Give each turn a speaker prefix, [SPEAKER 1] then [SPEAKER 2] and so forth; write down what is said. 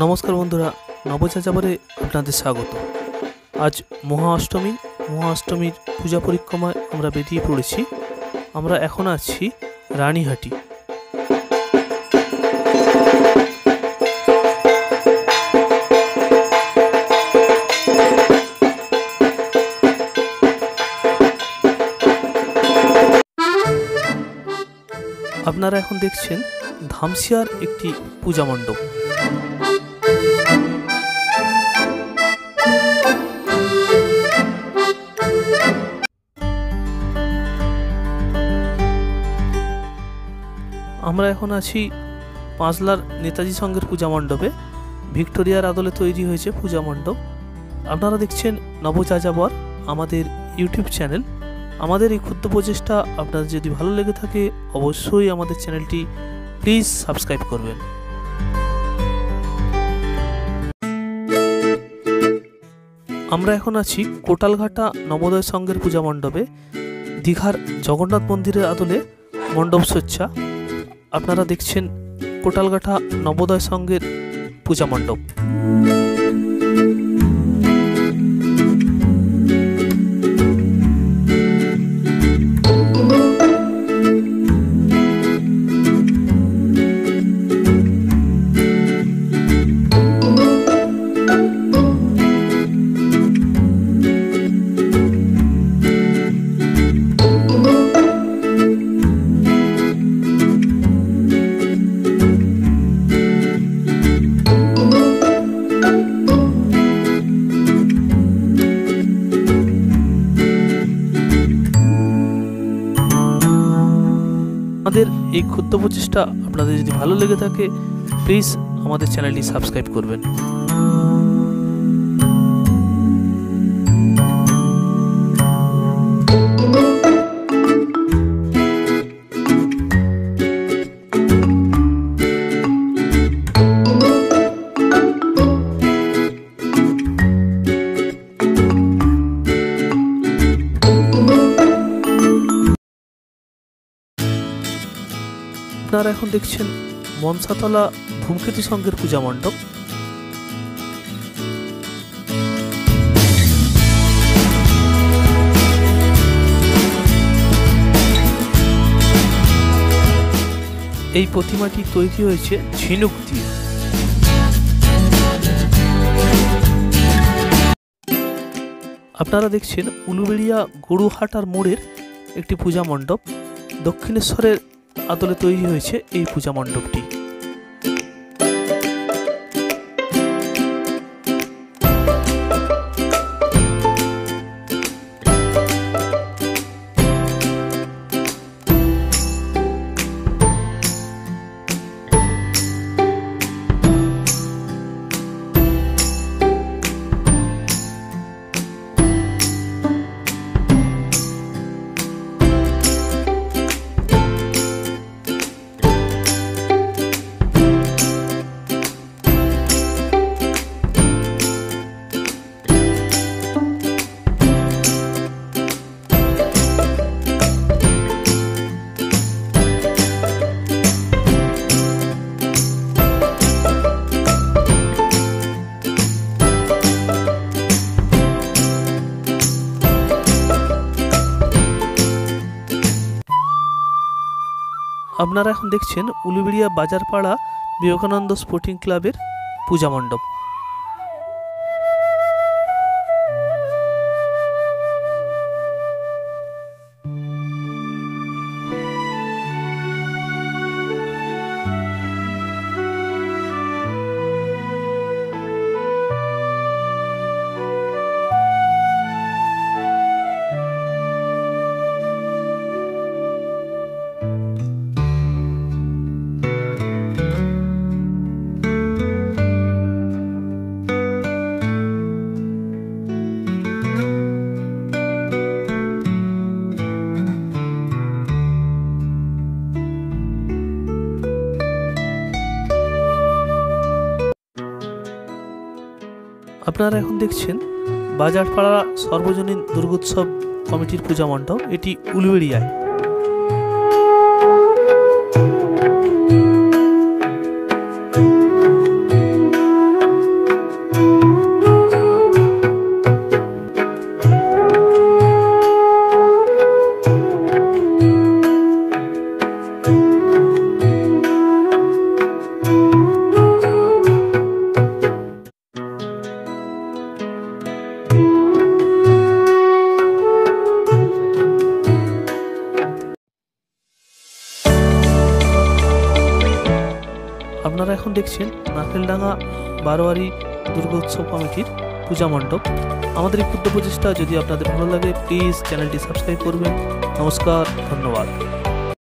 [SPEAKER 1] नमस्कार बंधुरा नवजाजाबारे आपनादेर स्वागत। आज महाअष्टमी पूजा परिक्रमाय आमरा बेरिये पड़ेछि। आमरा एखन आछि रानीहाटी। आपनारा एखन देखछेन धामसियार एकटी पूजा मंडप। আমরা এখন আছি পাঁচলার নেতাজি সংঘের পূজা মণ্ডপে। ভিক্টোরিয়ার আদলে তৈরি হয়েছে পূজা মণ্ডপ। আপনারা দেখছেন নবযাযাবর আমাদের ইউটিউব চ্যানেল। আমাদের এই ক্ষুদ্র প্রচেষ্টা আপনাদের যদি ভালো লেগে থাকে অবশ্যই আমাদের চ্যানেলটি প্লিজ সাবস্ক্রাইব করবেন। আমরা এখন আছি কোটালঘাটা নবোদয় সংঘের পূজা মণ্ডপে। দীঘার জগন্নাথ মন্দিরের আদলে মণ্ডপ সজ্জা। আপনারা দেখছেন কোটালঘাটা নবোদয় সংঘের পূজা মণ্ডপ। আমাদের এই ক্ষুদ্র প্রচেষ্টা আপনাদের যদি ভালো লেগে থাকে প্লিজ আমাদের চ্যানেলটি সাবস্ক্রাইব করবেন। আপনারা এখন দেখছেন মনসাতলা ধূমকেতু সংঘের পূজা মণ্ডপ। এই প্রতিমাটি তৈরি হয়েছে ঝিনুক দিয়ে। আপনারা দেখছেন উলুবেড়িয়া গরুহাটার মোড়ের একটি পূজা মণ্ডপ। দক্ষিণেশ্বরের আদলে তৈরি হয়েছে এই পূজা মণ্ডপটি। আপনারা এখন দেখছেন উলুবেড়িয়া বাজারপাড়া বিবেকানন্দ স্পোর্টিং ক্লাবের পূজা মণ্ডপ। আপনারা এখন দেখছেন বাজারপাড়া সর্বজনীন দুর্গোৎসব কমিটির পূজা মণ্ডপ। এটি উলুবেড়িয়ায়। এখন দেখছেন নারকেলডাঙ্গা বারোয়ারি দুর্গোৎসব কমিটির পূজা মণ্ডপ। আমাদের এই ক্ষুদ্র প্রচেষ্টা যদি আপনাদের ভালো লাগে প্লিজ চ্যানেলটি সাবস্ক্রাইব করবেন। নমস্কার, ধন্যবাদ।